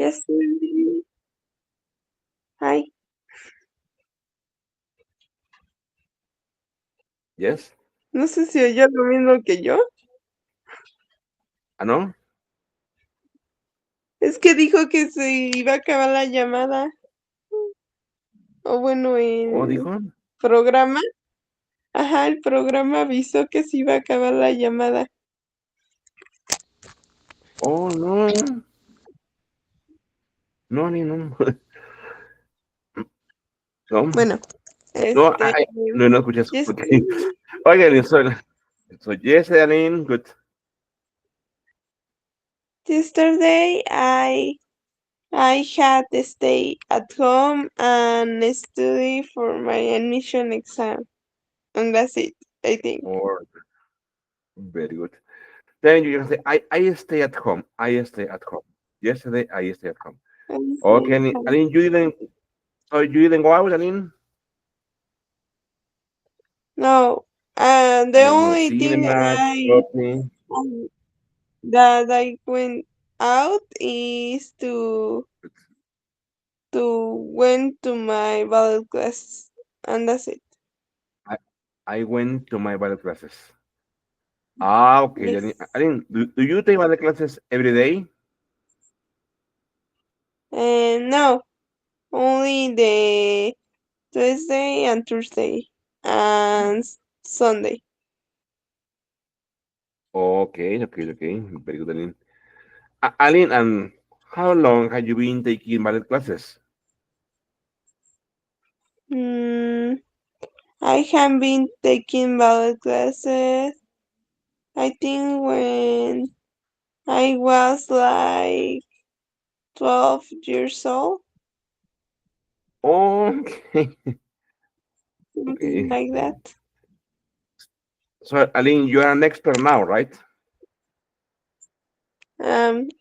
Yesterday. Hi. Yes. No sé si oyó lo mismo que yo. ¿Ah, no? Es que dijo que se iba a acabar la llamada. O bueno, ¿Oh, el dijo? programa. Ajá, el programa avisó que se iba a acabar la llamada. Oh, no. No, ni no. No, Bueno, no, este. no, no escuché eso. yes- Porque, oigan, soy Jesse, Aline, good. Yesterday I had to stay at home and study for my admission exam. And that's it, I think. Or, very good. Then you can say, I stay at home. I stay at home. Yesterday, I stay at home. I Okay, stay at home. Aline, you didn't go out, Aline? No, the No only thing cinema, shopping. that I went out is to went to my ballet class, and that's it. I, I went to my ballet classes. Ah, okay. Yes. Aline, do you take ballet classes every day? And no, only the Tuesday and Thursday and Sunday. Okay. Very good, Aline. Aline, and how long have you been taking ballet classes? Mm, I have been taking ballet classes. I think when I was like 12 years old, Okay, something okay. like that. So, Aline, you are an expert now, right?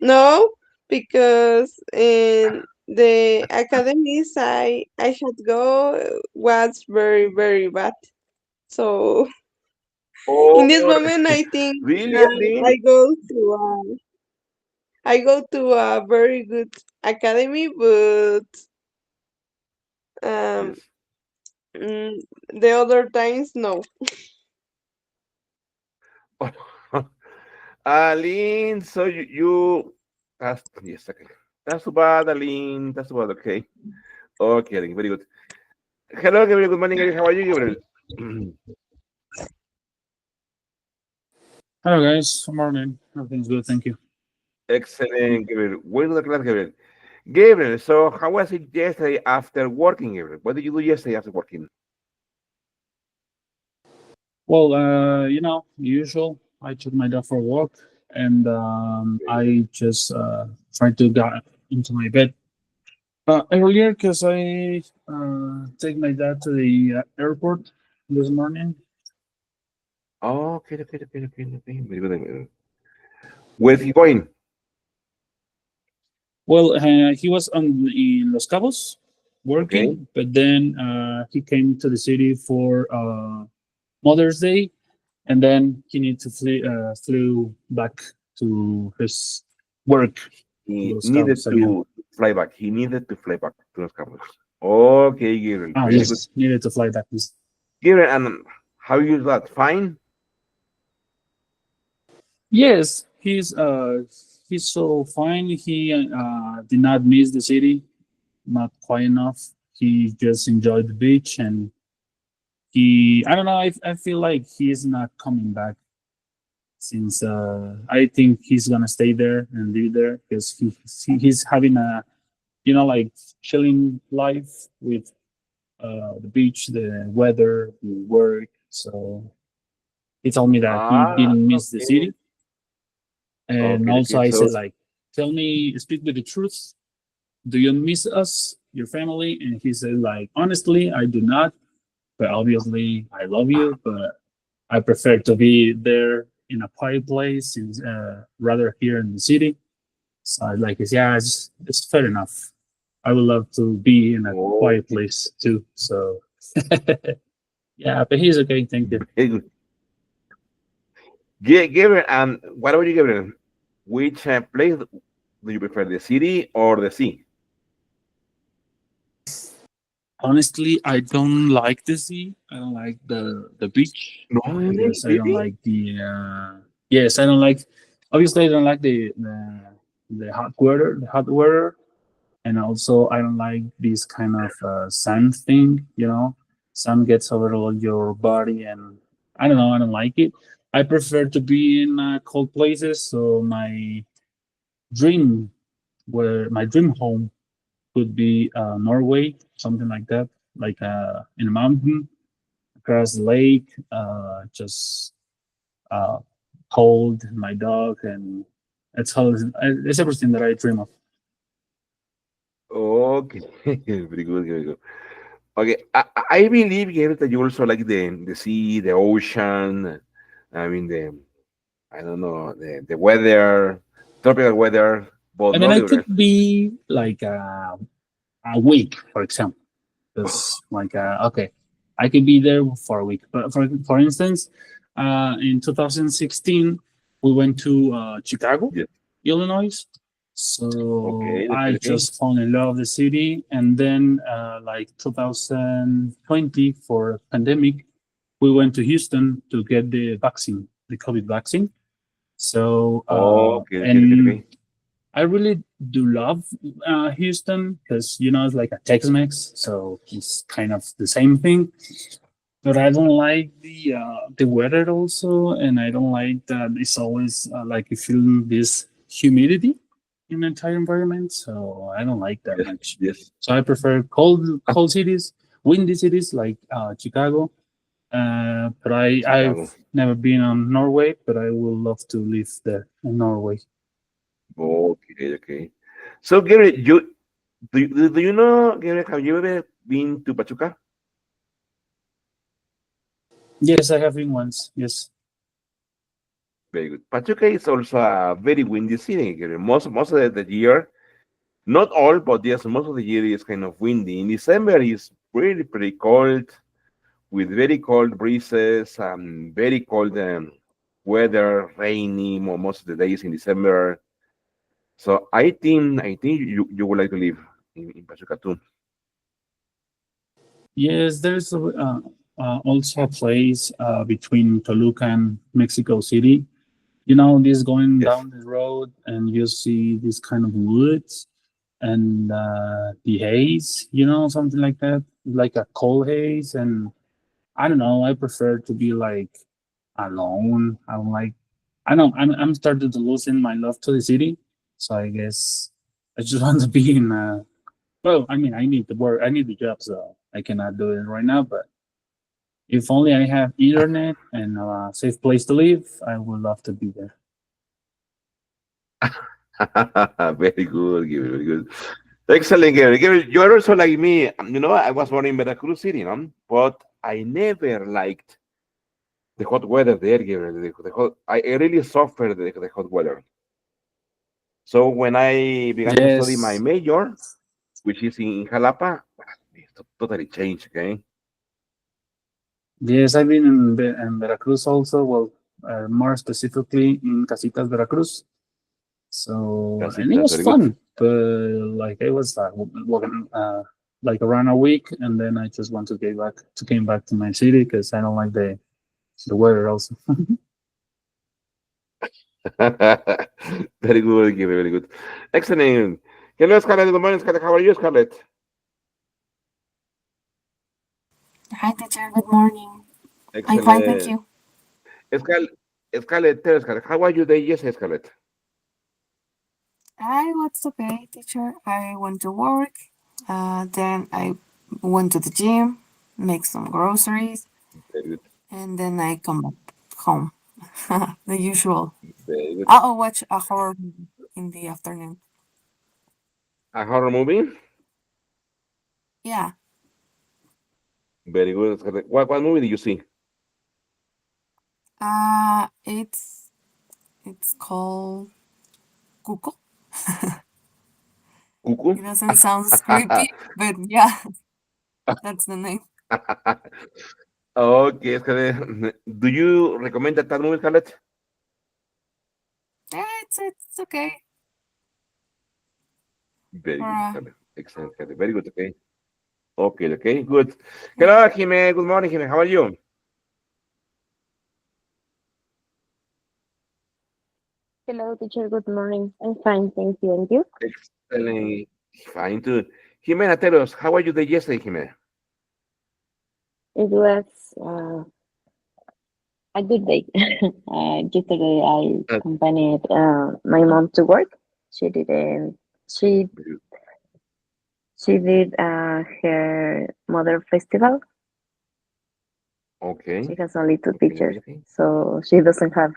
No, because in the academies I had go was very bad. So in this Oh, moment, I think really, uh, Aline? I go to a, I go to a very good academy, but um, Yes. mm, the other times no. Aline, so that's yes, okay. That's too bad, Aline. That's too bad. Okay, okay, Aline, very good. Hello, Gabriel. Good morning, Gabriel. How are you, Gabriel? Hello, guys. Good morning. Everything's good. Thank you. Excellent, Gabriel. Well to the class, Gabriel. Gabriel, so how was it yesterday after working, Gabriel? What did you do yesterday after working? Well, usual. I took my dog for a walk, and I just tried to get into my bed earlier because I take my dad to the airport this morning. Oh, okay. Very good. Very good. Where's he going? Well, he was in Los Cabos Okay. working, but then he came to the city for Mother's Day, and then he need to flew back to his work to He Los needed Cabos again. to fly back. He needed to fly back to Los Cabos. Okay, Gabriel. Ah, Very good. yes, needed to fly back. Gabriel, and how you that? Fine? Yes, he's so fine. He did not miss the city, not quite enough. He just enjoyed the beach, and I don't know. I feel like he's not coming back since I think he's gonna stay there and live there because he's having a like chilling life with the beach, the weather, the work. So he told me that he Ah, didn't miss the okay. city. And also I So, said like, tell me, speak with the truth. Do you miss us, your family? And he said like, honestly, I do not. But obviously, I love you. But I prefer to be there in a quiet place, rather here in the city. So I like, yeah, it's fair enough. I would love to be in a quiet okay. place too. So yeah, but he's okay. Thank you. Very good. Gabriel, and what about you, Gabriel? Which place? Do you prefer the city or the sea? Honestly, I don't like the sea. I don't like the beach No, because I don't really? like the. Yes, I don't like. Obviously, I don't like the hot weather. The hot weather, and also I don't like this kind of sun thing. Sun gets over all your body, and I don't know. I don't like it. I prefer to be in cold places. So dream, my dream home could be Norway, something like that, like in a mountain across the lake, just uh, hold my dog, and it's everything that I dream of. Okay, very good, very good. Okay, I believe, Gabriel, that you also like the sea, the ocean. I mean, I don't know, the weather, tropical weather, but I mean, not I the could rest. be like a week, for example. Because like okay, I could be there for a week. But for instance, in 2016, we went to Chicago, Yes. Illinois. So Okay, okay, I okay. just fall in love with the city, and then like 2020 for pandemic, we went to Houston to get the vaccine, the COVID vaccine. So Okay, okay, okay, and okay. I really do love Houston because it's like a Tex-Mex, so it's kind of the same thing. But I don't like the weather also, and I don't like that it's always like you feel this humidity in the entire environment. So I don't like that Yes, much. yes. So I prefer cold cities, windy cities like Chicago. But I've Chicago. never been on Norway, but I would love to live there in Norway. Okay, okay. So, Gary, do you know, Gary, have you ever been to Pachuca? Yes, I have been once. Yes. Very good. Pachuca is also a very windy city, Gary. Most of the year, not all, but yes, most of the year is kind of windy. In December, it's pretty cold with very cold breezes, very cold weather, rainy most of the days in December. So I think you would like to live in Pachuca too. Yes, there's also a place between Toluca and Mexico City. This going Yes. down the road, and you see this kind of woods and the haze, something like that, like a cold haze. And I don't know, I prefer to be like alone. I'm like, I know I'm starting to losing my love to the city, so I guess I just want to be in. Well, I mean, I need the work, I need the job, so I cannot do it right now. But if only I have internet and a safe place to live, I would love to be there. Very good, Gary, very good. Excellent, Gary. Gary, you are also like me. I was born in Veracruz City, no? But I never liked the hot weather there, Gary. I really suffered the hot weather. So when I began to study my Yes, major, which is in Jalapa, it totally changed, okay? yes, I've been in Veracruz also. Well, more specifically in Casitas, Veracruz. So, and it Casitas, was very good. fun, but like it was like around a week, and then I just want to get back to came back to my city because I don't like the weather also. Very good, Gary, very good. Excellent. Hello, Scarlett. Good morning, Scarlett. How are you, Scarlett? Hi, teacher. Good morning. I'm fine, thank Excellent. you. Scarlett, tell Scarlett, how are you today? Yes, Scarlett. I was okay, teacher. I went to work. Then I went to the gym, make some groceries, Very good. and then I come back home. The usual. Very good. I'll watch a horror movie in the afternoon. A horror movie? Yeah. Very good, Scarlett. What movie did you see? It's called Cuco. Cuckoo? It doesn't sound creepy, but yeah, that's the name. Okay, Scarlett. Do you recommend that movie, Scarlett? Yeah, it's okay. Very good, Uh, Jaime. Excellent, Jaime. Very good. Okay. Okay. Okay. Good. Hello, Jime. Good morning, Jime. How are you? Hello, teacher. Good morning. I'm fine, thank you. And you? Excellent. Fine, too. Jimena, tell us, how are you day yesterday, Jimena? It was a good day. Yesterday, I Uh, accompanied my mom to work. She didn't. She she did her mother festival. She okay. has only two Okay. teachers, Okay. Okay. so she doesn't have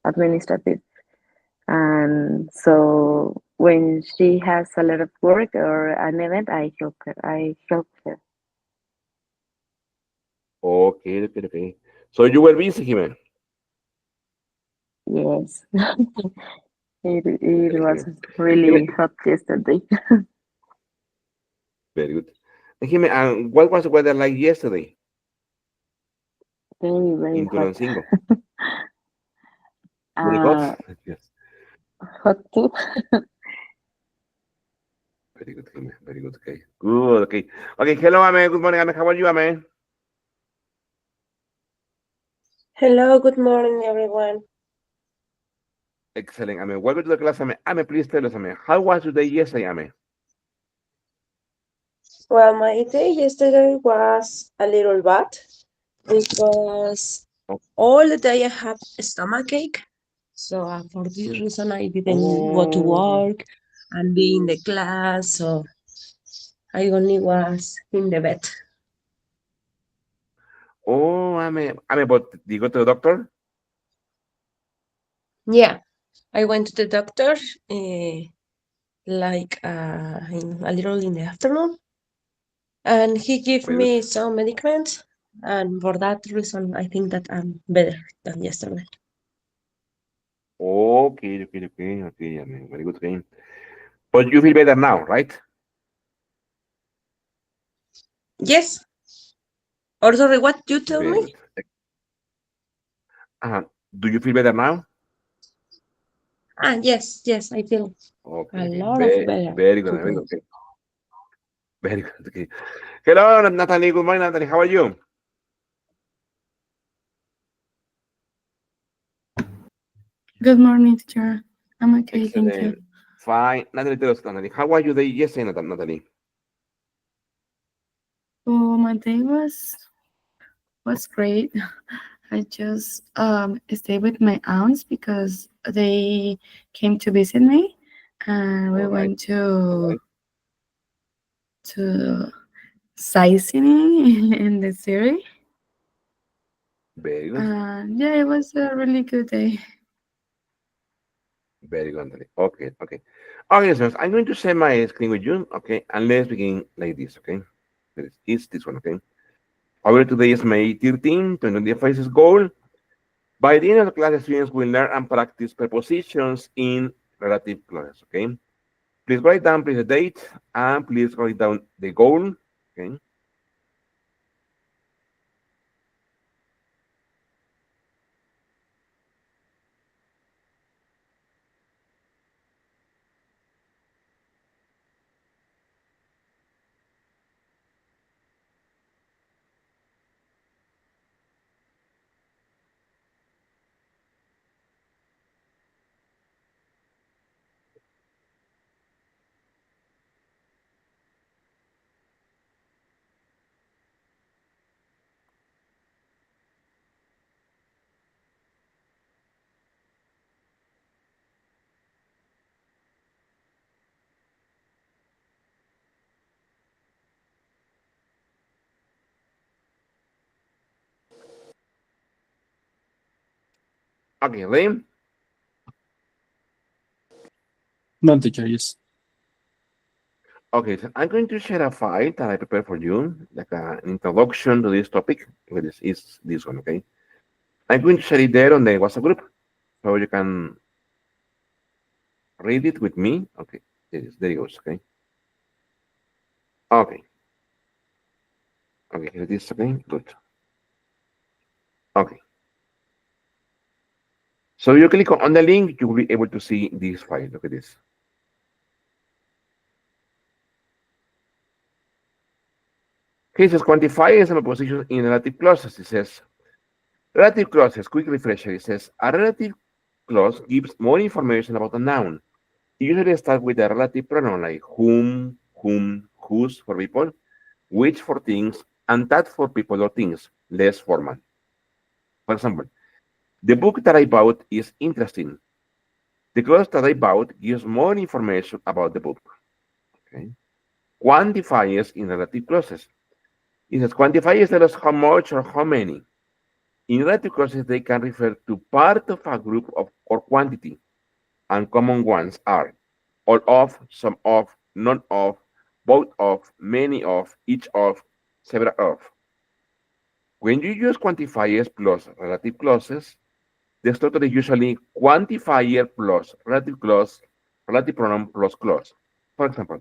administrative. And so when she has a lot of work or an event, I help her. I help her. Okay. Okay. Okay. So you were busy, Jimena. Yes, it Okay, was Jimena. really Jimena, hot yesterday. very good. And Jimena, what was the weather like yesterday Very, very in hot. Tulancingo? Very hot. Uh, Yes. hot too. Very good, Jimena. Very good. Okay. Good. Okay. Okay. Hello, Ame. Good morning, Ame. How are you, Ame? Hello, good morning, everyone. Excellent, Ame. Welcome to the class, Ame. Ame, please tell us, Ame. How was your day yesterday, Ame? Well, my day yesterday was a little bad because Oh, all the day I have a stomach ache. So for this reason, I didn't go to oh, work and be in the class. So I only was in the bed. oh, Ame, but did you go to the doctor? Yeah, I went to the doctor a little in the afternoon, and he gave Very good. me some medicaments. And for that reason, I think that I'm better than yesterday. Okay, okay, okay, okay, Ame. Very good, okay. But you feel better now, right? Yes. Or sorry, what you tell Very me? good. Uh, do you feel better now? Ah, yes, yes, I feel Okay, a okay. lot of better Very good, very today. good. Okay. Very good. Okay. Hello, Natalie. Good morning, Natalie. How are you? Good morning, teacher. I'm okay, thank you. Excellent. Fine. Natalie, tell us, Natalie. How are you day yesterday, Natalie? Well, my day was great. I just stayed with my aunts because they came to visit me, and we All right. went All right. to sightseeing in the city. Very good. And yeah, it was a really good day. Very good, Natalie. Okay, okay. Okay, listeners, I'm going to share my screen with you, okay? And let's begin like this, okay? It's this one, okay? Our today is May 13, 2025 is goal. By the end of the class, students will learn and practice prepositions in relative clauses, okay? Please write down please the date and please write down the goal, okay? Okay, Liam. No, teacher, yes. Okay, so I'm going to share a file that I prepared for you, like an introduction to this topic. Okay, this is this one, okay? I'm going to share it there on the WhatsApp group so you can read it with me. Okay, there it goes, okay? Okay, okay, here it is, okay? Good. Okay, so you click on the link, you will be able to see this file. Look at this. He says quantifiers and prepositions in relative clauses. He says relative clauses, quick refresher. It says a relative clause gives more information about a noun. It usually starts with a relative pronoun like whom, whose for people, which for things, and that for people or things, less formal. For example, the book that I bought is interesting. The clause that I bought gives more information about the book. Okay. Quantifiers in relative clauses. It says quantifiers tell us how much or how many. In relative clauses, they can refer to part of a group of or quantity. Uncommon ones are all of, some of, none of, both of, many of, each of, several of. When you use quantifiers plus relative clauses, the structure is usually quantifier plus relative clause, relative pronoun plus clause. For example,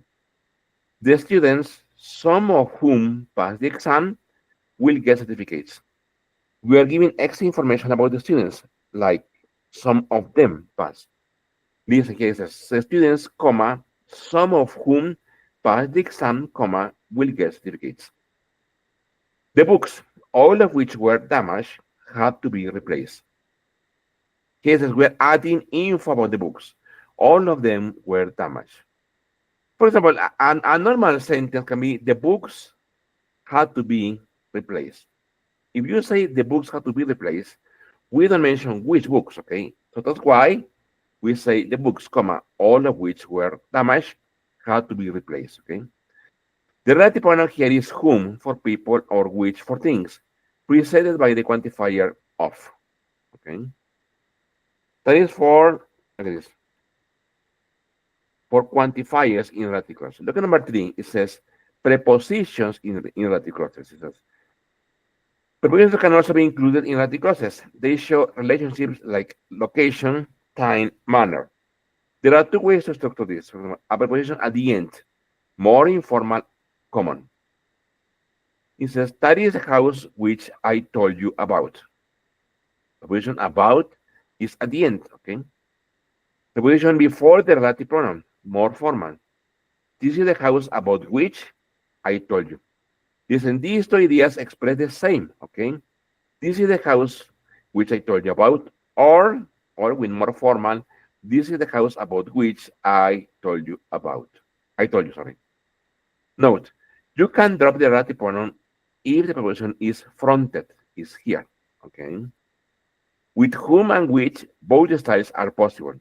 the students, some of whom pass the exam, will get certificates. We are giving extra information about the students, like some of them pass. These cases, the students, comma, some of whom pass the exam, comma, will get certificates. The books, all of which were damaged, had to be replaced. Cases we're adding info about the books. All of them were damaged. For example, a normal sentence can be the books had to be replaced. If you say the books had to be replaced, we don't mention which books, okay? So that's why we say the books, comma, all of which were damaged, had to be replaced, okay? The relative pronoun here is whom for people or which for things, preceded by the quantifier of, okay? That is for, look at this, for quantifiers in relative clauses. Look at number 3, it says prepositions in relative clauses. It says prepositions can also be included in relative clauses. They show relationships like location, time, manner. There are two ways to structure this. For example, a preposition at the end, more informal, common. It says, that is the house which I told you about. Preposition about is at the end, okay? Preposition before the relative pronoun, more formal. This is the house about which I told you. Listen, these two ideas express the same, okay? This is the house which I told you about, or with more formal, this is the house about which I told you about. I told you, sorry. Note, you can drop the relative pronoun if the preposition is fronted, is here, okay? With whom and which, both styles are possible.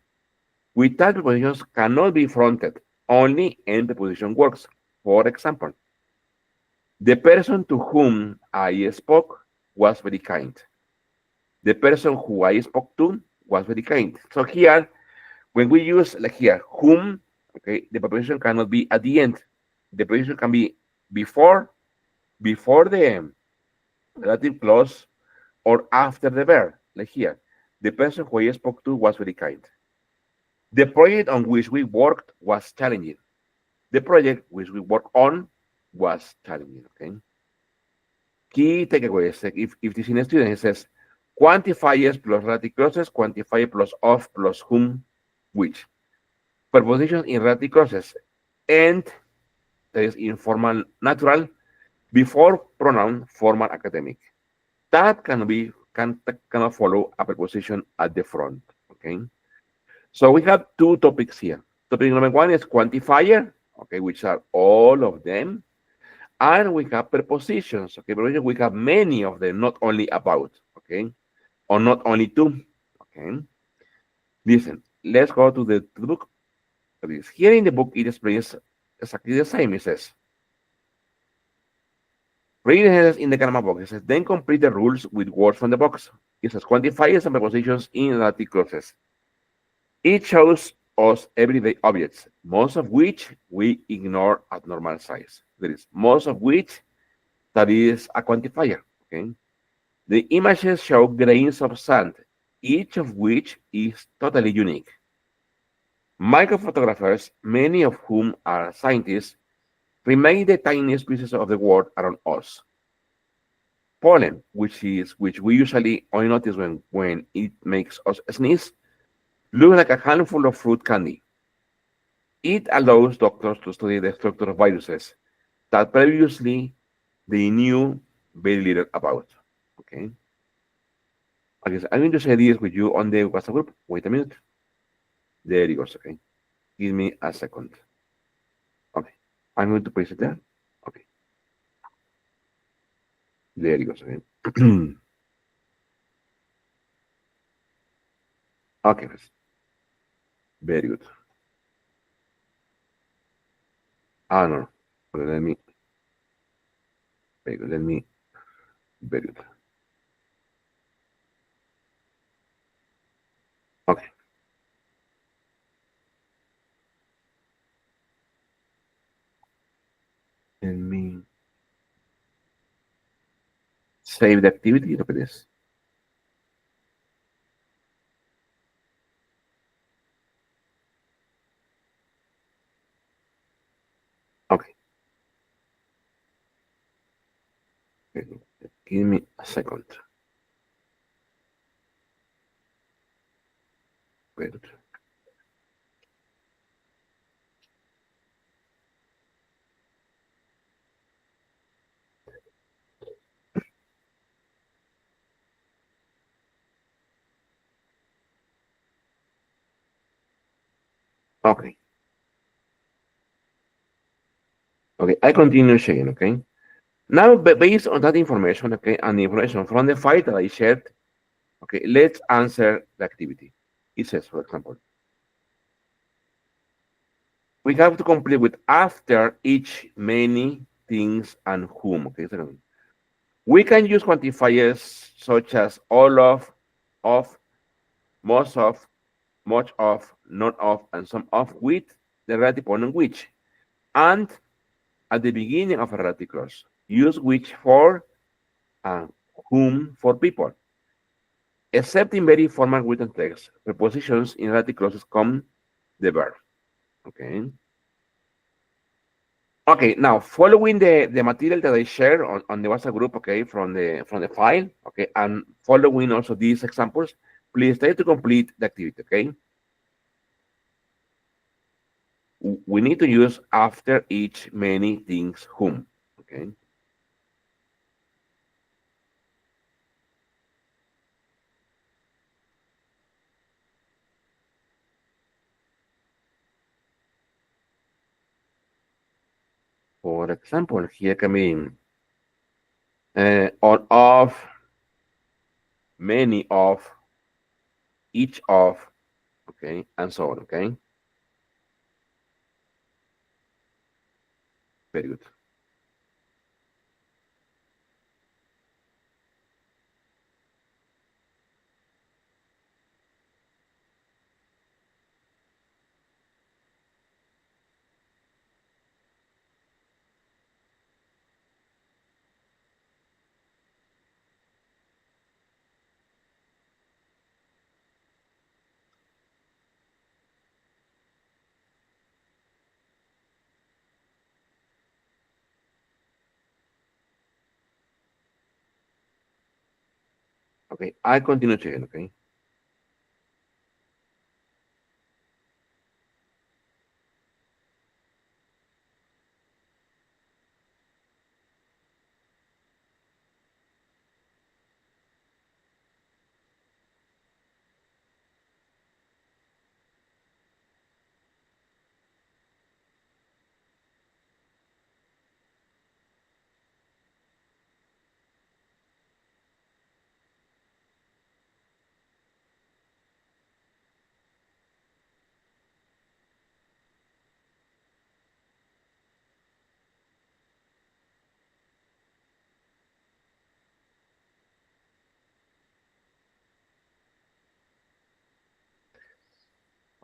Without prepositions cannot be fronted, only end preposition works. For example, the person to whom I spoke was very kind. The person who I spoke to was very kind. So here, when we use like here, whom, okay, the preposition cannot be at the end. The preposition can be before the relative clause or after the verb, like here. The person who I spoke to was very kind. The project on which we worked was challenging. The project which we worked on was challenging, okay? Key takeaways, like if this in a student, it says quantifiers plus relative clauses, quantifier plus of plus whom, which. Prepositions in relative clauses, and that is informal natural, before pronoun formal academic. That cannot follow a preposition at the front, okay? So we have two topics here. Topic number 1 is quantifier, okay, which are all of them. And we have prepositions, okay, prepositions, we have many of them, not only about, okay, or not only two, okay. Listen, let's go to the book. Here in the book, it explains exactly the same. It says, read in the grammar box. It says, then complete the rules with words from the box. It says, quantifiers and prepositions in relative clauses. It shows us everyday objects, most of which we ignore at normal size. There is most of which that is a quantifier. Okay. The images show grains of sand, each of which is totally unique. Microphotographers, many of whom are scientists, remain the tiniest pieces of the world around us. Pollen, which we usually only notice when it makes us sneeze, looks like a handful of fruit candy. It allows doctors to study the structure of viruses that previously they knew very little about. Okay. Okay, so I'm going to share this with you on the WhatsApp group. Wait a minute. There it goes. Okay. Give me a second. Okay. I'm going to paste it there. Okay. There it goes. Okay. Okay. Very good. Ah, no. Okay, let me. Very good. Let me. Very good. Okay. Let me save the activity. Look at this. Okay. Very good. Give me a second. Very good. Okay. Okay. I continue sharing. Okay. Now, based on that information, okay, and the information from the file that I shared, okay, let's answer the activity. It says, for example, we have to complete with after each, many, things, and whom. Okay, so we can use quantifiers such as all of, most of, much of, none of, and some of with the relative pronoun which. And at the beginning of a relative clause, use which for and whom for people. Except in very formal written text, prepositions in relative clauses come the verb. Okay. Okay, now following the material that I share on the WhatsApp group, okay, from the file, okay, and following also these examples, please try to complete the activity, okay? We need to use after each, many, things, whom, okay? For example, here can be all of, many of, each of, okay, and so on, okay? Very good. Okay, I continue checking, okay?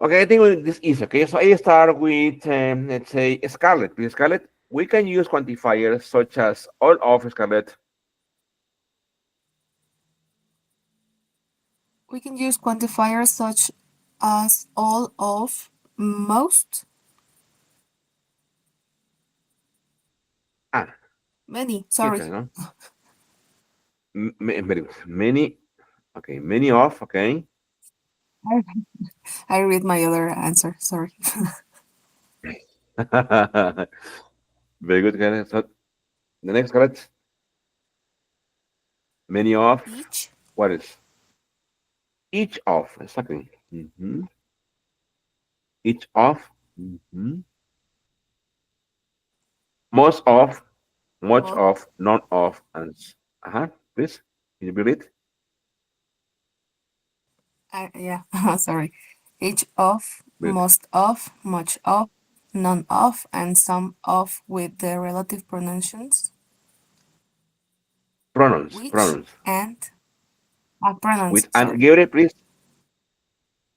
Okay, I think this is okay. So I start with, let's say, Scarlet. With Scarlet, we can use quantifiers such as all of Scarlet. We can use quantifiers such as all of, most, Ah, many, yes, sorry. no? Very good. Many, okay, many of, okay. I read my other answer, sorry. Very good, Scarlet. So the next Scarlet. Many of. each, What is? Each of. Exactly. Mhm. Each of. Mhm. Most of. Much most, of. None of. And. Uh-huh. Please. Can you read it? yeah, sorry. Each of, Good. most of, much of, none of, and some of with the relative pronunciations Pronouns. which Pronouns. and pronouns, With and sorry. Gabriel, please.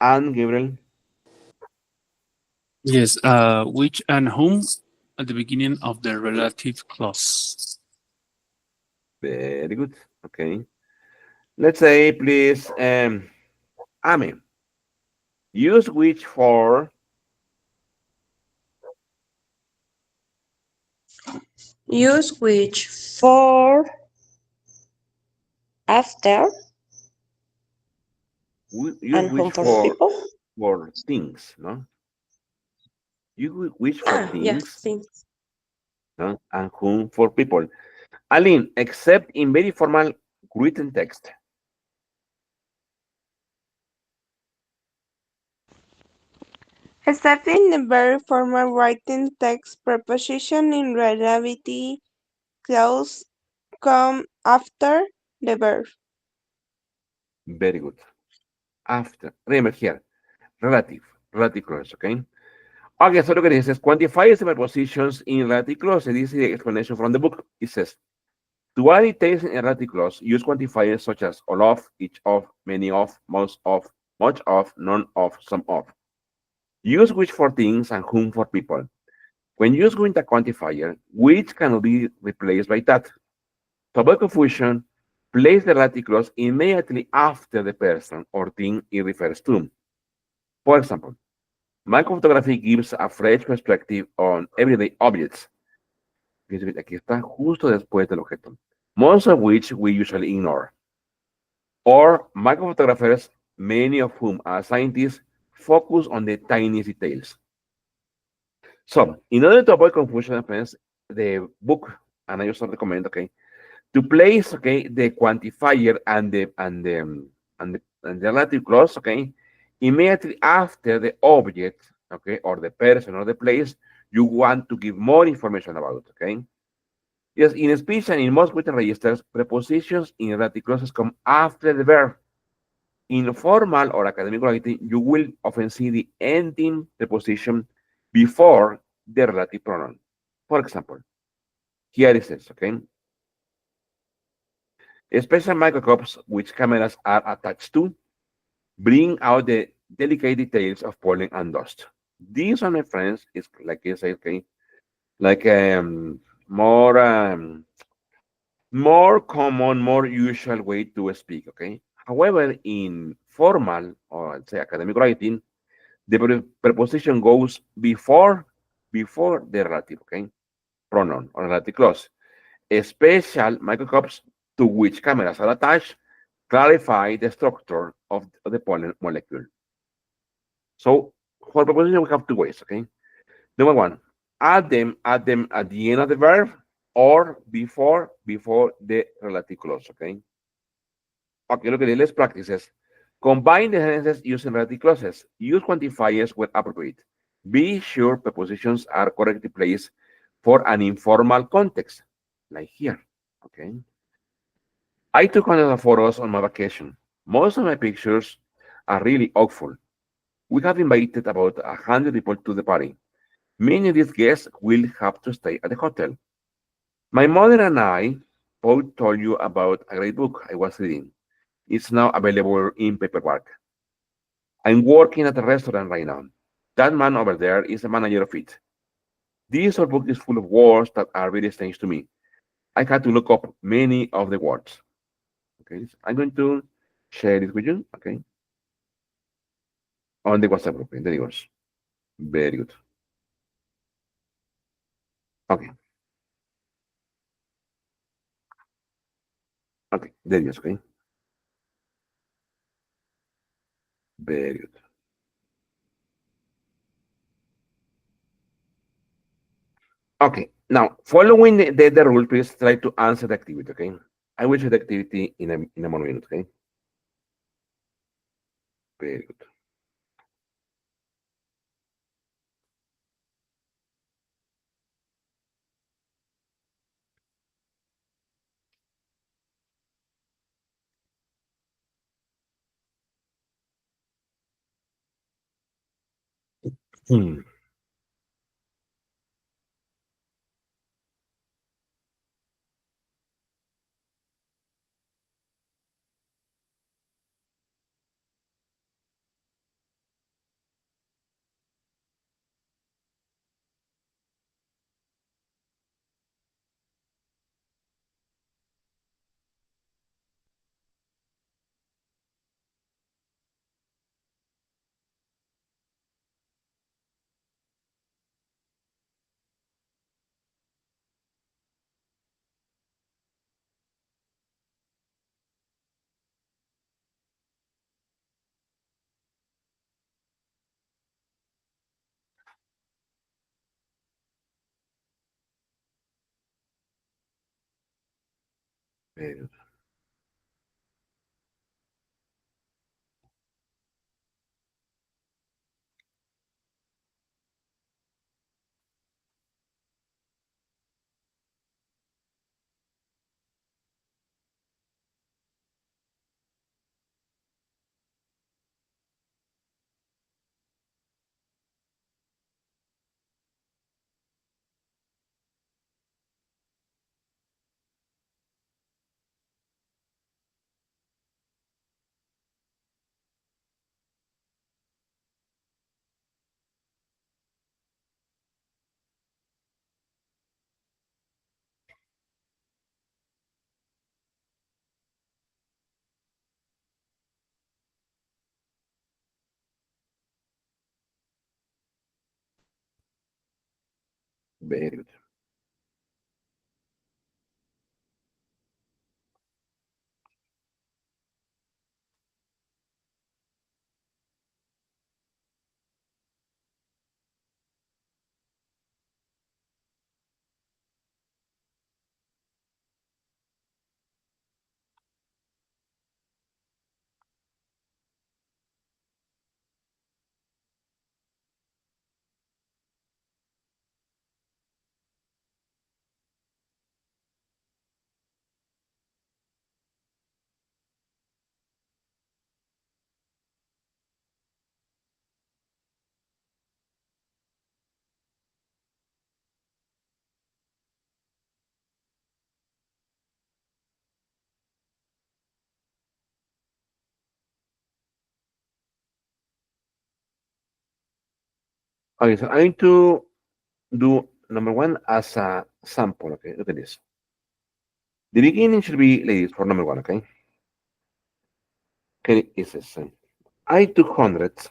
And Gabriel. Yes, which and whom at the beginning of the relative clause. Very good. Okay. Let's say, please, Ame. Use which for Use which for after use and which whom for for people. things, no? Use which for Ah, yeah, things, thanks. no? And whom for people. Aline, except in very formal written text. Except in the very formal writing text, preposition in relativity clause come after the verb. Very good. After. Remember here, relative, relative clause, okay? Okay, so look at this. It says quantifies the prepositions in relative clause. This is the explanation from the book. It says to add details in a relative clause, use quantifiers such as all of, each of, many of, most of, much of, none of, some of. Use which for things and whom for people. When used with a quantifier, which can be replaced by that. To avoid confusion, place the relative clause immediately after the person or thing it refers to. For example, microphotography gives a fresh perspective on everyday objects. Aquí está justo después del objeto. Most of which we usually ignore. Or microphotographers, many of whom are scientists, focus on the tiniest details. So, in order to avoid confusion, friends, the book, and I also recommend, okay, to place, okay, the quantifier and the relative clause, okay, immediately after the object, okay, or the person or the place you want to give more information about, okay. Yes, in speech and in most written registers, prepositions in relative clauses come after the verb. In formal or academic writing, you will often see the ending preposition before the relative pronoun. For example, here it says, okay, special microscopes which cameras are attached to bring out the delicate details of pollen and dust. These, are my friends, is like I say, okay, like more more common, more usual way to speak, okay? However, in formal or let's say academic writing, the preposition goes before the relative, okay? Pronoun or relative clause. Special microscopes to which cameras are attached clarify the structure of the pollen molecule. So for preposition, we have two ways, okay? Number one, add them at the end of the verb or before the relative clause, okay? Okay, look at it. Let's practice this. Combine the sentences using relative clauses. Use quantifiers when appropriate. Be sure prepositions are correctly placed for an informal context, like here. Okay. I took hundreds of photos on my vacation. Most of my pictures are really awful. We have invited about 100 people to the party. Many of these guests will have to stay at the hotel. My mother and I both told you about a great book I was reading. It's now available in paperback. I'm working at a restaurant right now. That man over there is the manager of it. This whole book is full of words that are really strange to me. I had to look up many of the words. Okay, so I'm going to share it with you. Okay, on the WhatsApp group. There it goes. Very good. Okay, okay, there it goes. Okay, very good. Okay, now following the rule, please try to answer the activity. Okay, I will check the activity in a more minute, okay? Very good. Hmm. Very good. Very good. Okay, so I need to do number one as a sample. Okay, look at this. The beginning should be like this for number one. Okay, okay, it says I took hundreds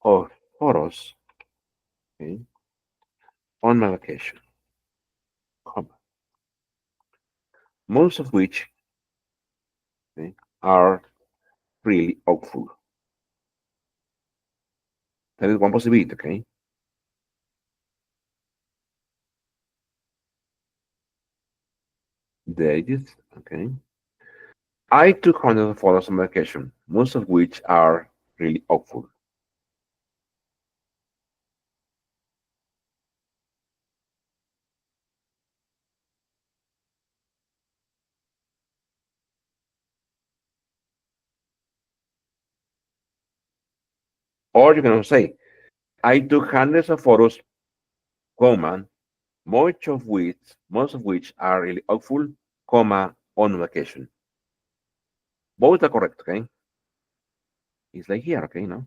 of photos, okay, on my vacation, comma, most of which, okay, are really awful. That is one possibility. Okay, there it is. Okay, I took hundreds of photos on my vacation, most of which are really awful. Or you can also say, I took hundreds of photos, comma, most of which are really awful, comma, on vacation. Both are correct, okay? It's like here, okay, no?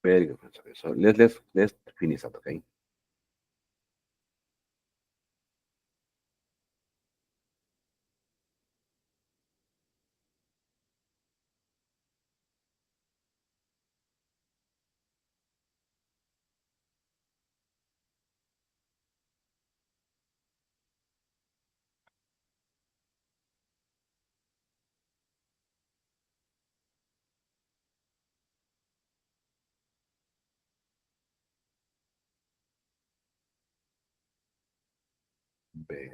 Very good. Okay, so let's finish that, okay? Very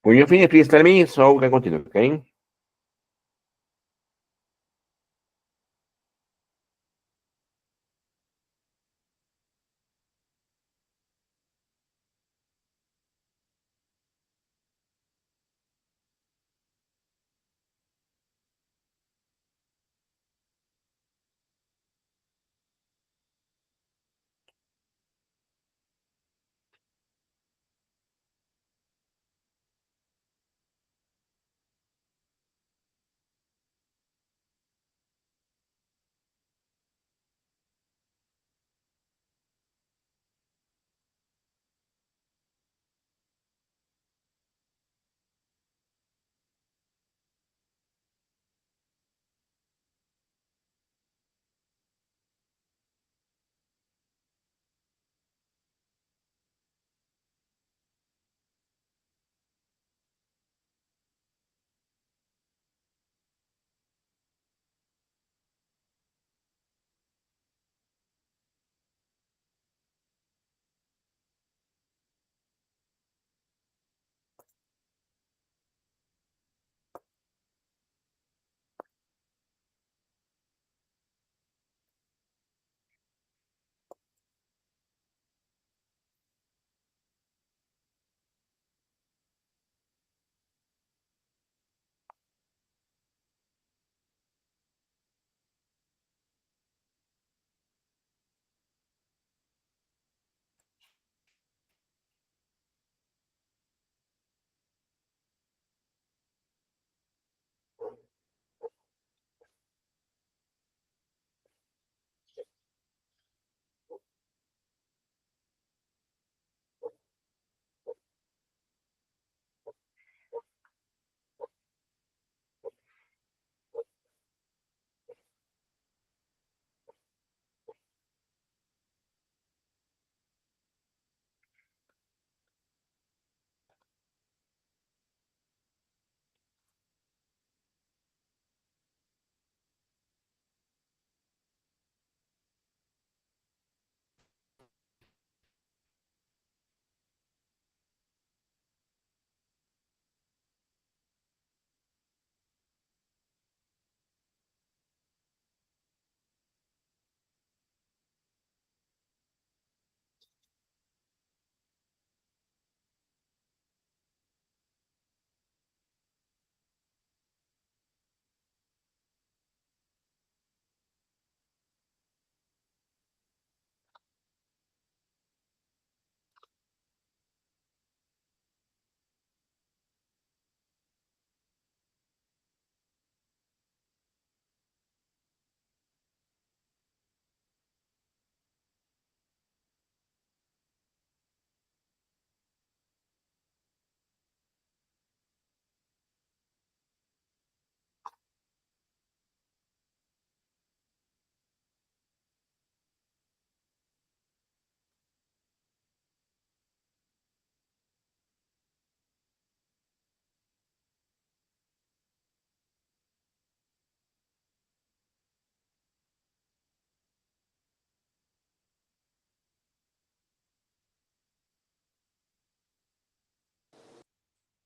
When you finish, please tell me so we can continue, okay?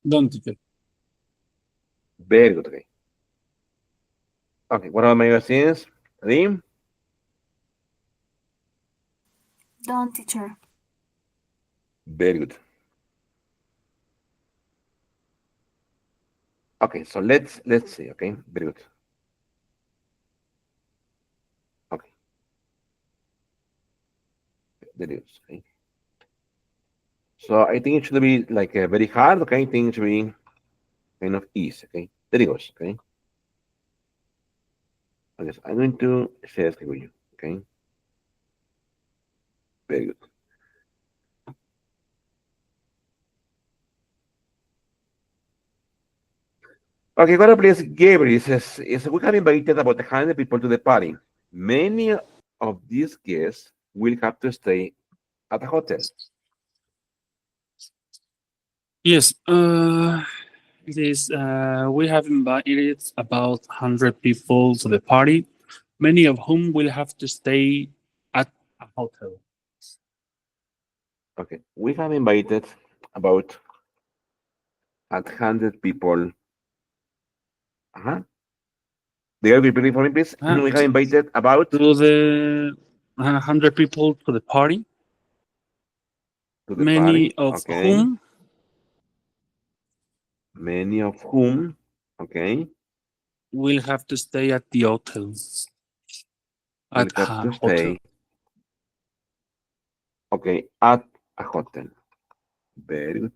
Done, teacher. Very good, okay. Okay, what about my students? Ready? Done, teacher. Very good. Okay, so let's see, okay? Very good. Okay, there it is, okay? So I think it should be like very hard, okay? I think it should be kind of easy, okay? There it goes, okay? Okay, so I'm going to share screen with you, okay? Very good. Okay, gonna please Gabriel says we have invited about 100 people to the party. Many of these guests will have to stay at a hotel. Yes, we have invited about 100 people to the party, many of whom will have to stay at a hotel. Okay, we have invited about 100 people. Uh-huh. They are repeating for me, please. Uh, We have invited about to the 100 people to the party, to the many party. of Okay, whom many of whom. Okay, will have to stay at the hotel. will At have a to hotel. stay. Okay, at a hotel. Very good.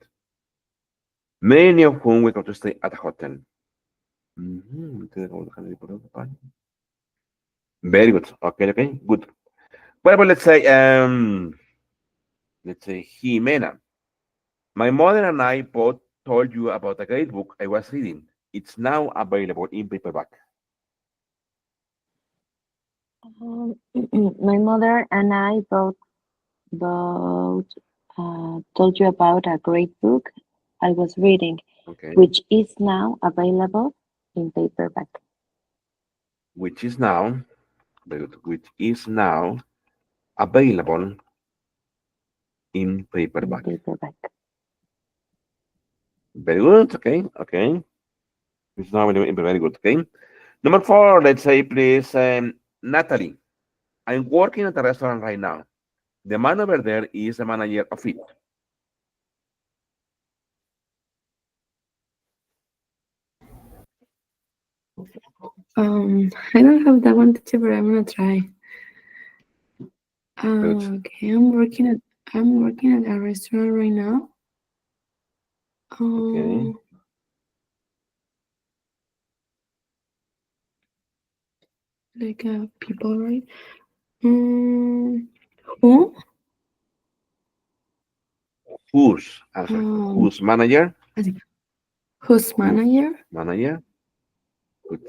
Many of whom will have to stay at a hotel. Very good. Okay, okay, good. Well, but let's say Jimena. My mother and I both told you about a great book I was reading. It's now available in paperback. My mother and I both told you about a great book I was reading, Okay, which is now available in paperback. which is now very good, which is now available in In paperback. paperback. Very good. Okay, okay. It's now available in very good. Okay. Number four. Let's say, please, Natalie. I'm working at a restaurant right now. The man over there is the manager of it. I don't have that one too, but I'm gonna try. Good. Okay, I'm working at a restaurant right now. Okay. Um, like people, right? Um, who? Whose? I'm sorry. Um, Whose manager? I think whose Whose manager? manager? Good.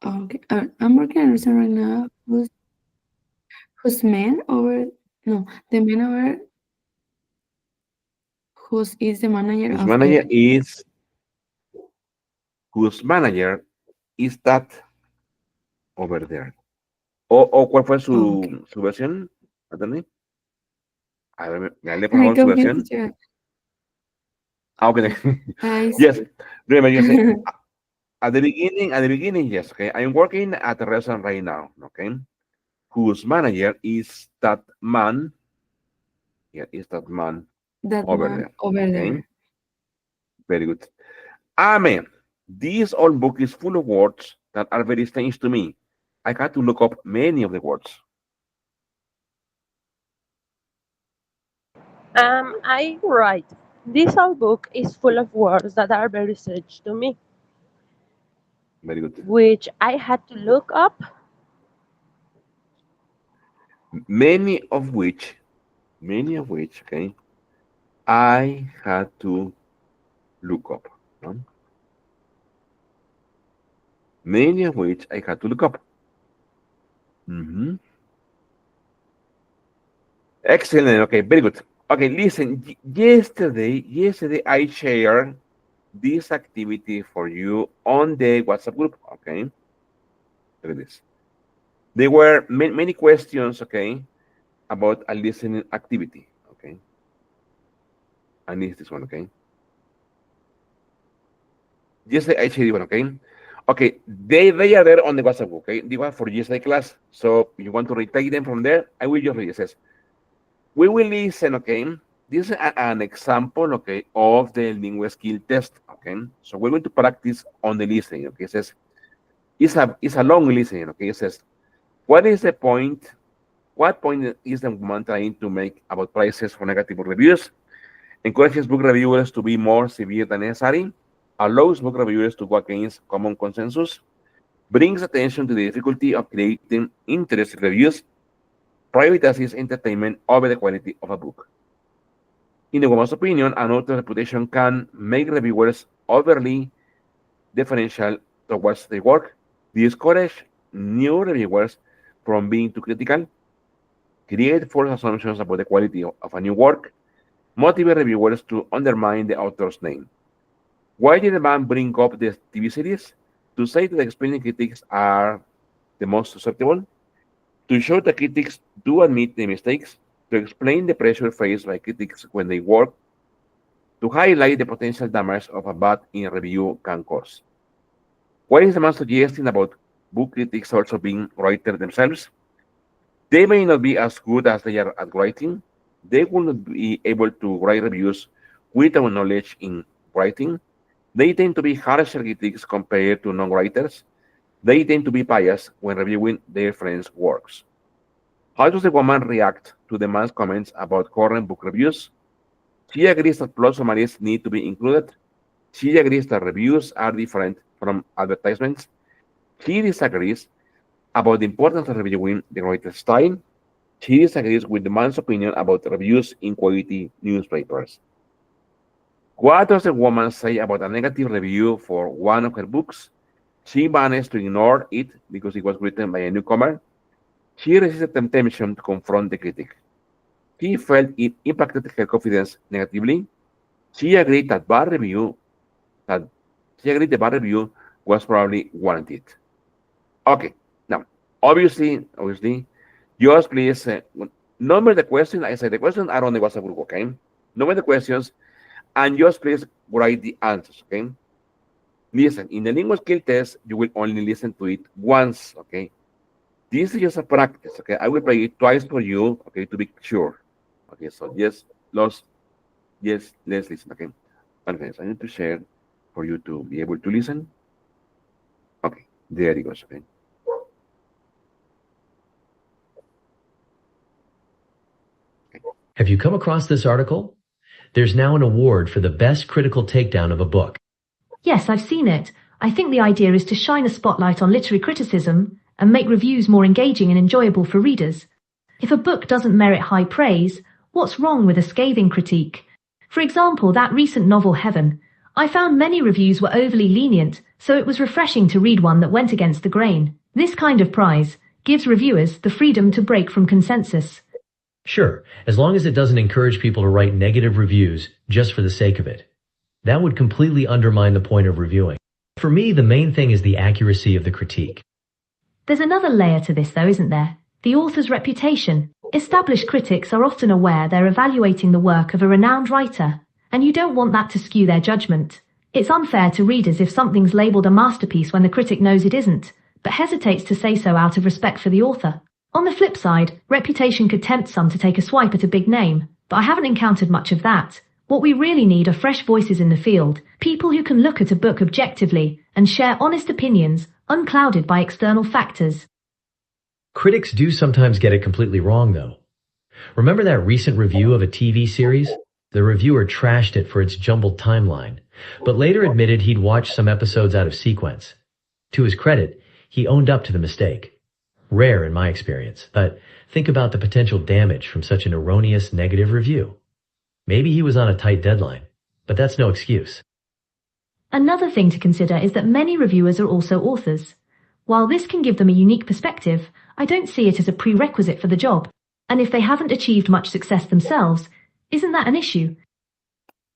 Okay, I'm working at a restaurant right now. Whose man over? No, the man over. Whose is the manager Whose of it? manager is whose manager is that over there? O cuál fue Okay, su versión, Anthony? A ver, dale por I favor su confused versión. teacher. Ah, okay. I Yes. Remember, you say at the beginning, yes. Okay, I'm working at a restaurant right now. Okay, whose manager is that man? Yeah, is that man that over man there? over Okay, there. very good. Amen. This old book is full of words that are very strange to me. I had to look up many of the words. I write. This old book is full of words that are very strange to me, Very good. which I had to look up. Many of which, okay, I had to look up. No? Many of which I had to look up. Mhm. Excellent. Okay, very good. Okay, listen. Yesterday I shared this activity for you on the WhatsApp group. Okay, look at this. There were many questions. Okay, about a listening activity. Okay, I need this one. Okay, yesterday I shared one. Okay, okay. They are there on the WhatsApp group. Okay, they were for yesterday class. So if you want to retake them from there, I will just read. It says we will listen. Okay, this is an example. Okay, of the lingual skill test. Okay, so we're going to practice on the listening. Okay, it says it's a long listening. Okay, it says what is the point? What point is the woman trying to make about prices for negative reviews? Encourages book reviewers to be more severe than necessary, allows book reviewers to go against common consensus, brings attention to the difficulty of creating interesting reviews, prioritizes entertainment over the quality of a book. In the woman's opinion, an author's reputation can make reviewers overly deferential towards their work, discourage new reviewers from being too critical, create false assumptions about the quality of a new work, motivate reviewers to undermine the author's name. Why did the man bring up the TV series? To say that explaining critics are the most susceptible, to show that critics do admit the mistakes, to explain the pressure faced by critics when they work, to highlight the potential damage of a bad in review can cause. What is the man suggesting about book critics also being writers themselves? They may not be as good as they are at writing. They will not be able to write reviews without knowledge in writing. They tend to be harsher critics compared to non-writers. They tend to be biased when reviewing their friends' works. How does the woman react to the man's comments about current book reviews? She agrees that plot summaries need to be included. She agrees that reviews are different from advertisements. She disagrees about the importance of reviewing the writer's style. She disagrees with the man's opinion about reviews in quality newspapers. What does the woman say about a negative review for one of her books? She managed to ignore it because it was written by a newcomer. She resisted the temptation to confront the critic. She felt it impacted her confidence negatively. She agreed that she agreed the bad review was probably warranted. Okay, now obviously, just please number the question. I say the question are on the WhatsApp group, okay? Number the questions and just please write the answers, okay? Listen, in the lingual skill test, you will only listen to it once, okay? This is just a practice, okay? I will play it twice for you, okay, to be sure. Okay, so yes, let's listen, okay? Okay, so I need to share for you to be able to listen. Okay, there it goes, okay? Have you come across this article? There's now an award for the best critical takedown of a book. Yes, I've seen it. I think the idea is to shine a spotlight on literary criticism and make reviews more engaging and enjoyable for readers. If a book doesn't merit high praise, what's wrong with a scathing critique? For example, that recent novel Heaven. I found many reviews were overly lenient, so it was refreshing to read one that went against the grain. This kind of prize gives reviewers the freedom to break from consensus. Sure, as long as it doesn't encourage people to write negative reviews just for the sake of it. That would completely undermine the point of reviewing. For me, the main thing is the accuracy of the critique. There's another layer to this though, isn't there? The author's reputation. Established critics are often aware they're evaluating the work of a renowned writer, and you don't want that to skew their judgment. It's unfair to readers if something's labeled a masterpiece when the critic knows it isn't, but hesitates to say so out of respect for the author. On the flip side, reputation could tempt some to take a swipe at a big name, but I haven't encountered much of that. What we really need are fresh voices in the field, people who can look at a book objectively and share honest opinions, unclouded by external factors. Critics do sometimes get it completely wrong, though. Remember that recent review of a TV series? The reviewer trashed it for its jumbled timeline, but later admitted he'd watched some episodes out of sequence. To his credit, he owned up to the mistake. Rare in my experience, but think about the potential damage from such an erroneous negative review. Maybe he was on a tight deadline, but that's no excuse. Another thing to consider is that many reviewers are also authors. While this can give them a unique perspective, I don't see it as a prerequisite for the job. And if they haven't achieved much success themselves, isn't that an issue?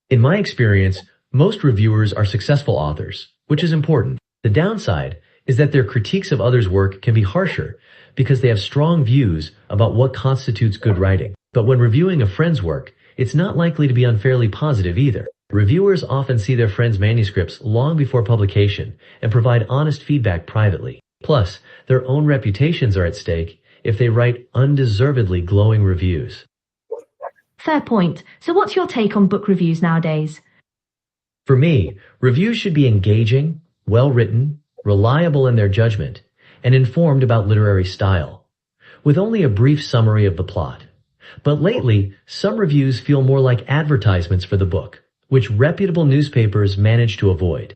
In my experience, most reviewers are successful authors, which is important. The downside is that their critiques of others' work can be harsher because they have strong views about what constitutes good writing. But when reviewing a friend's work, it's not likely to be unfairly positive either. Reviewers often see their friends' manuscripts long before publication and provide honest feedback privately. Plus, their own reputations are at stake if they write undeservedly glowing reviews. Fair point. So what's your take on book reviews nowadays? For me, reviews should be engaging, well-written, reliable in their judgment, and informed about literary style, with only a brief summary of the plot. But lately, some reviews feel more like advertisements for the book, which reputable newspapers manage to avoid.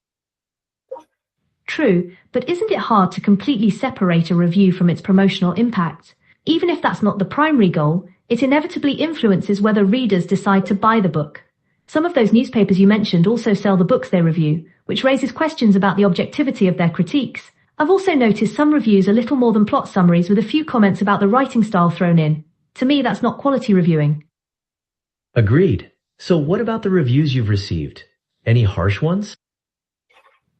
True, but isn't it hard to completely separate a review from its promotional impact? Even if that's not the primary goal, It inevitably influences whether readers decide to buy the book. Some of those newspapers you mentioned also sell the books they review, which raises questions about the objectivity of their critiques. I've also noticed some reviews are little more than plot summaries with a few comments about the writing style thrown in. To me, that's not quality reviewing. Agreed. So what about the reviews you've received? Any harsh ones?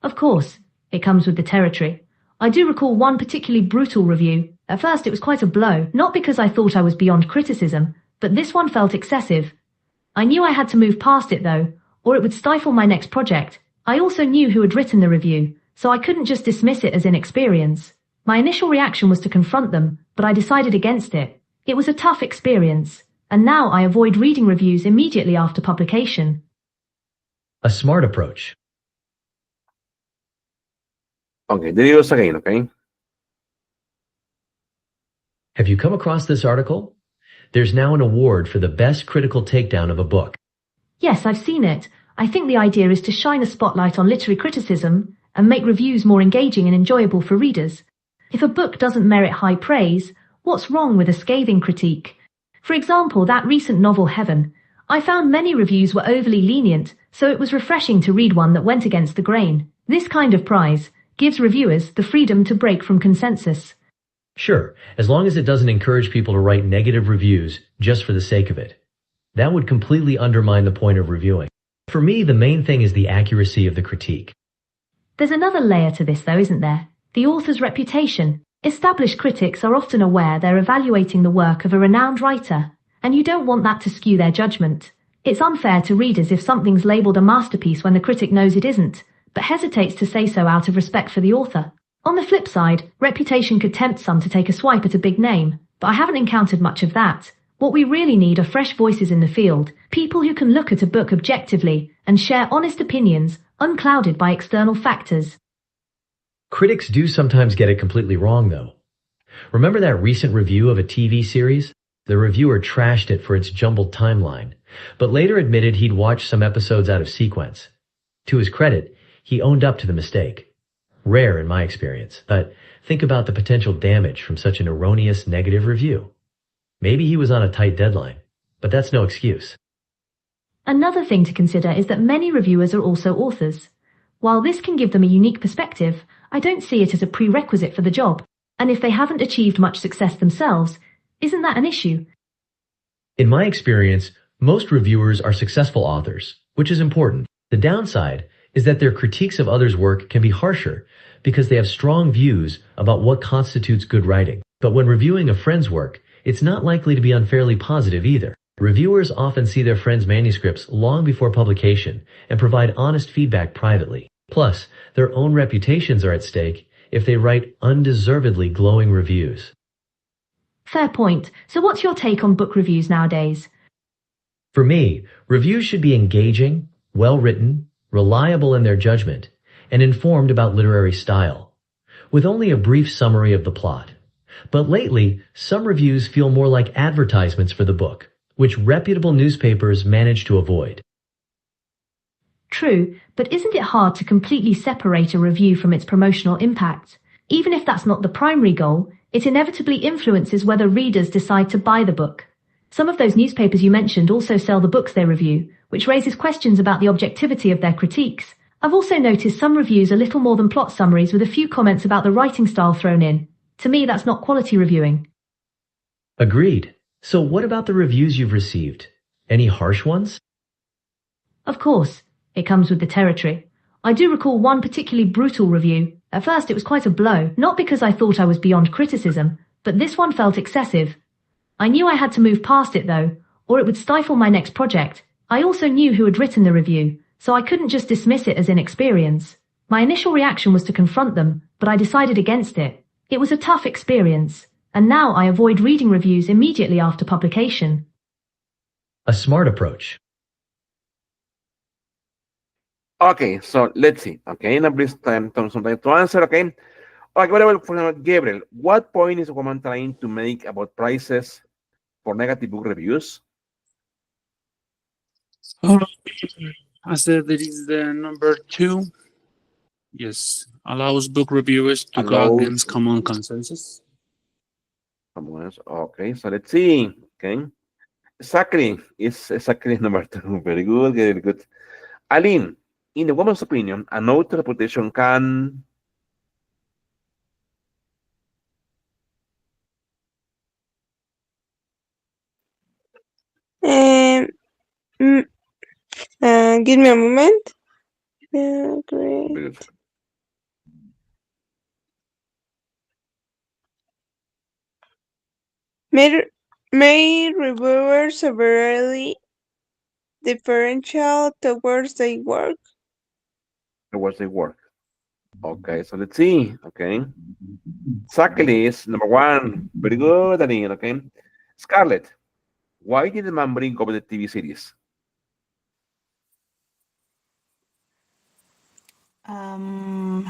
Of course, it comes with the territory. I do recall one particularly brutal review. At first it was quite a blow, not because I thought I was beyond criticism, but this one felt excessive. I knew I had to move past it though, or it would stifle my next project. I also knew who had written the review, so I couldn't just dismiss it as inexperience. My initial reaction was to confront them, but I decided against it. It was a tough experience, and now I avoid reading reviews immediately after publication. A smart approach. Okay, there it goes again, okay? Have you come across this article? There's now an award for the best critical takedown of a book. Yes, I've seen it. I think the idea is to shine a spotlight on literary criticism and make reviews more engaging and enjoyable for readers. If a book doesn't merit high praise, what's wrong with a scathing critique? For example, that recent novel Heaven. I found many reviews were overly lenient, so it was refreshing to read one that went against the grain. This kind of prize gives reviewers the freedom to break from consensus. Sure, as long as it doesn't encourage people to write negative reviews just for the sake of it. That would completely undermine the point of reviewing. For me, the main thing is the accuracy of the critique. There's another layer to this though, isn't there? The author's reputation. Established critics are often aware they're evaluating the work of a renowned writer, and you don't want that to skew their judgment. It's unfair to readers if something's labeled a masterpiece when the critic knows it isn't, but hesitates to say so out of respect for the author. On the flip side, reputation could tempt some to take a swipe at a big name, but I haven't encountered much of that. What we really need are fresh voices in the field, people who can look at a book objectively and share honest opinions, unclouded by external factors. Critics do sometimes get it completely wrong, though. Remember that recent review of a TV series? The reviewer trashed it for its jumbled timeline, but later admitted he'd watched some episodes out of sequence. To his credit, he owned up to the mistake. Rare in my experience, but think about the potential damage from such an erroneous negative review. Maybe he was on a tight deadline, but that's no excuse. Another thing to consider is that many reviewers are also authors. While this can give them a unique perspective, I don't see it as a prerequisite for the job. And if they haven't achieved much success themselves, isn't that an issue? In my experience, most reviewers are successful authors, which is important. The downside is that their critiques of others' work can be harsher because they have strong views about what constitutes good writing. But when reviewing a friend's work, it's not likely to be unfairly positive either. Reviewers often see their friends' manuscripts long before publication and provide honest feedback privately. Plus, their own reputations are at stake if they write undeservedly glowing reviews. Fair point. So what's your take on book reviews nowadays? For me, reviews should be engaging, well-written, reliable in their judgment, and informed about literary style, with only a brief summary of the plot. But lately, some reviews feel more like advertisements for the book, which reputable newspapers manage to avoid. True, but isn't it hard to completely separate a review from its promotional impact? Even if that's not the primary goal, it inevitably influences whether readers decide to buy the book. Some of those newspapers you mentioned also sell the books they review, which raises questions about the objectivity of their critiques. I've also noticed some reviews are little more than plot summaries with a few comments about the writing style thrown in. To me, that's not quality reviewing. Agreed. So what about the reviews you've received? Any harsh ones? Of course, it comes with the territory. I do recall one particularly brutal review. At first it was quite a blow, not because I thought I was beyond criticism, but this one felt excessive. I knew I had to move past it though, or it would stifle my next project. I also knew who had written the review, so I couldn't just dismiss it as inexperience. My initial reaction was to confront them, but I decided against it. It was a tough experience, and now I avoid reading reviews immediately after publication. A smart approach. Okay, so let's see. Okay, now please time some time to answer. Okay. Okay, whatever. For example, Gabriel, what point is woman trying to make about prices for negative book reviews? I said that is the number 2. Yes, allows book reviewers to go against common consensus. Okay, so let's see. Okay. Exactly. It's exactly number two. Very good, very good. Aline, in the woman's opinion, a note reputation can Um, mm, give me a moment. Great. very good. May, may reviewers severely differential towards their work. Towards the work. Okay, so let's see. Okay. Exactly is number one. Very good, Aline. Okay. Scarlett, why did the man bring up the TV series? Um,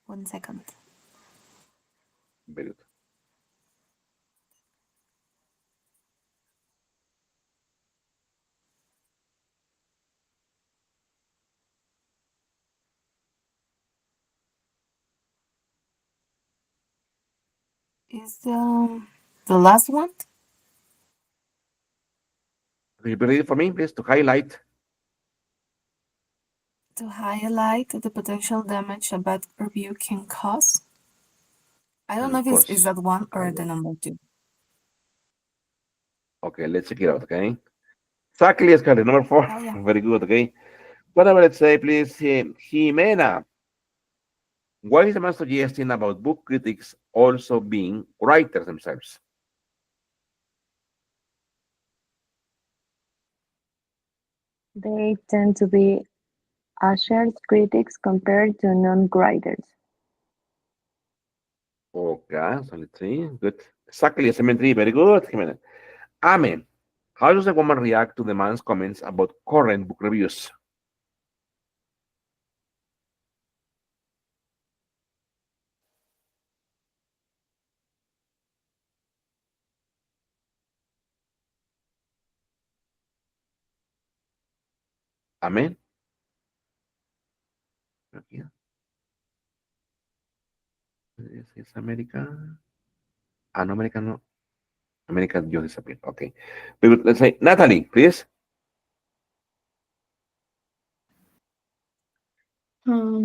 1 second. Very good. Is the last one Will you be ready for me, please, to highlight? to highlight the potential damage a bad review can cause? I don't And know of if it's is course, that one or the highlight. number two. Okay, let's check it out. Okay. Exactly, Scarlett. Number four. Oh yeah. Very good. Okay. Whatever, let's say, please, Jimena. What is the man suggesting about book critics also being writers themselves? They tend to be harsher critics compared to non-writers. Okay, so let's see. Good. Exactly, Cemetery. Very good, Jimena. Amen. How does a woman react to the man's comments about current book reviews? Amen. Aquí. ¿Es América? Ah, no, América no. America just disappeared. Okay. Very good. Let's say Natalie, please. How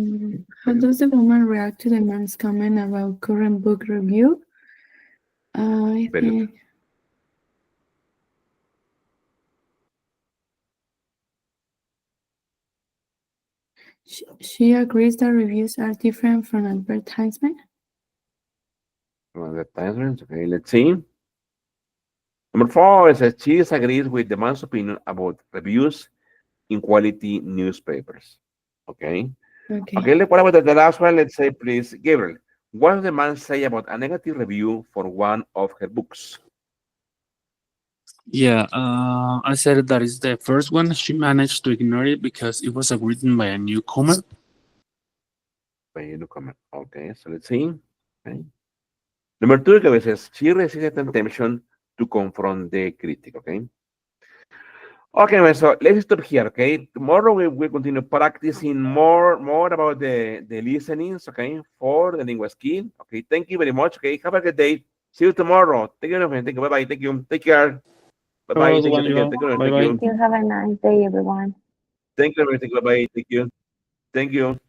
Very good. does the woman react to the man's comment about current book review? I Very good. think she agrees that reviews are different from advertisement. Advertisements. Okay, let's see. Number four, it says she disagrees with the man's opinion about reviews in quality newspapers. Okay. Okay, Okay. what about the last one? Let's say, please, Gabriel. What does the man say about a negative review for one of her books? Yeah, I said that is the first one. She managed to ignore it because it was written by a newcomer. Very good comment. Okay, so let's see. Okay. Number two, que a veces she resists the temptation to confront the critic. Okay. Okay, well, so let's stop here. Okay. Tomorrow we will continue practicing more about the listenings. Okay, for the lingual skill. Okay. Thank you very much. Okay. Have a good day. See you tomorrow. Thank you. Thank you. Bye bye. Thank you. Take care. Bye Have a bye. good Thank you. one, Thank you. Miguel. Thank you. Bye Thank bye. you. Thank you. Have a nice day, everyone. Thank you. Thank you. Bye bye. Thank you. Thank you.